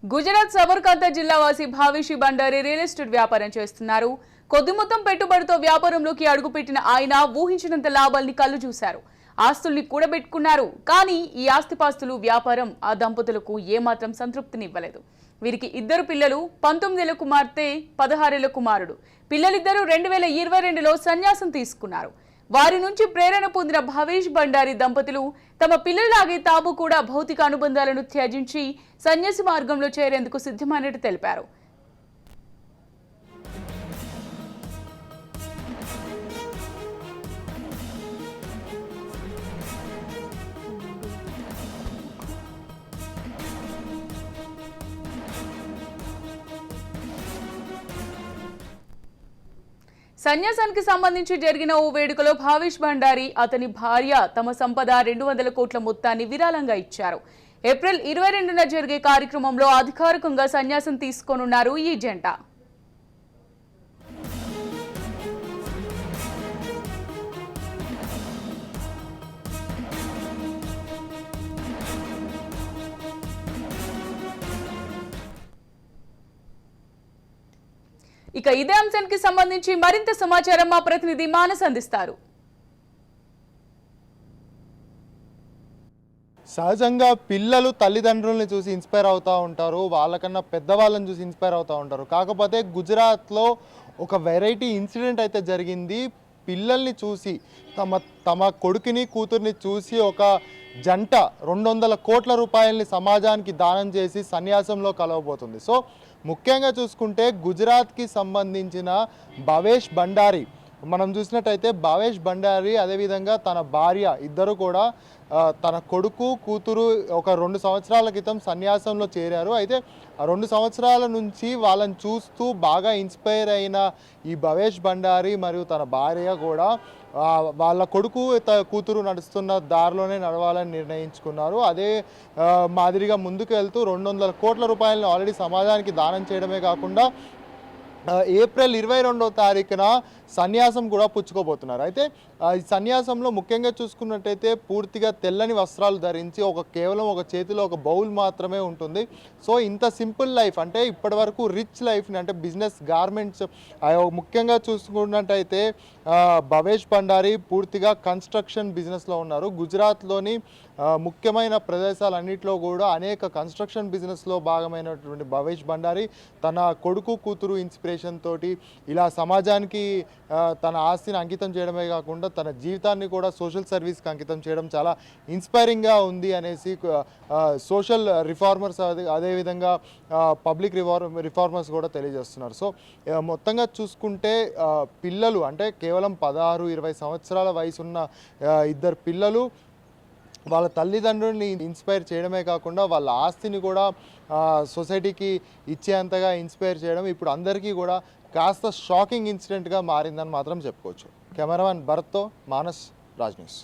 గుజరాత్ సబర్కాంత జిల్లా వాసి భావేషి Bandari real estate వ్యాపారం చేస్తున్నారు. కొద్ది మొత్తం పెట్టుబడితో వ్యాపారంలోకి అడుగుపెట్టిన ఆయన ఊహించినంత లాభాల్ని కళ్ళు చూశారు. ఆస్తుల్ని కూడబెట్టుకున్నారు. కానీ ఈ ఆస్తిపాస్తులు వ్యాపారం ఆ దంపతులకు ఏమాత్రం సంతృప్తినివ్వలేదు. వీరికి ఇద్దరు పిల్లలు, 19 ఏళ్ల కుమార్తె, 16 ఏళ్ల కుమారుడు. పిల్లలిద్దరూ 2022లో సన్యాసం తీసుకున్నారు. వారి నుంచి ప్రేరణ పొందిన భావేష్ బండారి దంపతులు తమ పిల్లలాగే తాము కూడా భౌతిక అనుబంధాలను త్యజించి సన్యాసి మార్గంలో చేరేందుకు సిద్ధమైనట్టు తెలిపారు. సన్యాసానికి సంబంధించి జరిగిన ఓ వేడుకలో భావేష్ బండారి, అతని భార్య తమ సంపద 200 కోట్ల మొత్తాన్ని విరాళంగా ఇచ్చారు. ఏప్రిల్ 22న జరిగే కార్యక్రమంలో అధికారికంగా సన్యాసం తీసుకోనున్నారు ఈ జంట. ఇక ఇదే అంశానికి సంబంధించి మరింత సమాచారం మా ప్రతినిధి మానస్ అందిస్తారు. సహజంగా పిల్లలు తల్లిదండ్రుల్ని చూసి ఇన్స్పైర్ అవుతూ ఉంటారు, వాళ్ళకన్నా పెద్దవాళ్ళని చూసి ఇన్స్పైర్ అవుతూ ఉంటారు. కాకపోతే గుజరాత్లో ఒక వెరైటీ ఇన్సిడెంట్ అయితే జరిగింది. పిల్లల్ని చూసి తమ కొడుకుని కూతుర్ని చూసి ఒక జంట 200 కోట్ల రూపాయలని సమాజానికి దానం చేసి సన్యాసంలో కలవబోతుంది. సో ముఖ్యంగా చూసుకుంటే గుజరాత్కి సంబంధించిన భావేష్ బండారి మనం చూసినట్టయితే భావేష్ బండారి అదేవిధంగా తన భార్య ఇద్దరు కూడా తన కొడుకు కూతురు ఒక 2 సంవత్సరాల క్రితం సన్యాసంలో చేరారు. అయితే ఆ 2 సంవత్సరాల నుంచి వాళ్ళని చూస్తూ బాగా ఇన్స్పైర్ అయిన ఈ భావేష్ బండారి మరియు తన భార్య కూడా వాళ్ళ కొడుకు కూతురు నడుస్తున్న దారిలోనే నడవాలని నిర్ణయించుకున్నారు. అదే మాదిరిగా ముందుకు వెళ్తూ 200 కోట్ల రూపాయలను ఆల్రెడీ సమాజానికి దానం చేయడమే కాకుండా ఏప్రిల్ 22వ తారీఖున సన్యాసం కూడా పుచ్చుకోబోతున్నారు. అయితే ఈ సన్యాసంలో ముఖ్యంగా చూసుకున్నట్టయితే పూర్తిగా తెల్లని వస్త్రాలు ధరించి కేవలం ఒక చేతిలో ఒక బౌల్ మాత్రమే ఉంటుంది. సో ఇంత సింపుల్ లైఫ్, అంటే ఇప్పటి వరకు రిచ్ లైఫ్ని అంటే బిజినెస్ గార్మెంట్స్ ముఖ్యంగా చూసుకున్నట్టయితే భావేష్ బండారి పూర్తిగా కన్స్ట్రక్షన్ బిజినెస్లో ఉన్నారు. గుజరాత్లోని ముఖ్యమైన ప్రదేశాలన్నింటిలో కూడా అనేక కన్స్ట్రక్షన్ బిజినెస్లో భాగమైనటువంటి భావేష్ బండారి తన కొడుకు కూతురు ఇన్స్పిరేషన్ తోటి ఇలా సమాజానికి తన ఆస్తిని అంకితం చేయడమే కాకుండా తన జీవితాన్ని కూడా సోషల్ సర్వీస్కి అంకితం చేయడం చాలా ఇన్స్పైరింగ్గా ఉంది అనేసి సోషల్ రిఫార్మర్స్ అదేవిధంగా పబ్లిక్ రిఫార్మర్స్ కూడా తెలియజేస్తున్నారు. సో మొత్తంగా చూసుకుంటే పిల్లలు అంటే కేవలం 16-20 సంవత్సరాల వయసున్న ఇద్దరు పిల్లలు వాళ్ళ తల్లిదండ్రుల్ని ఇన్స్పైర్ చేయడమే కాకుండా వాళ్ళ ఆస్తిని కూడా సొసైటీకి ఇచ్చేంతగా ఇన్స్పైర్ చేయడం ఇప్పుడు అందరికీ కూడా కాస్త షాకింగ్ ఇన్సిడెంట్గా మారిందని మాత్రం చెప్పుకోవచ్చు. కెమెరామెన్ భరత్తో మానస్, రాజ్ న్యూస్.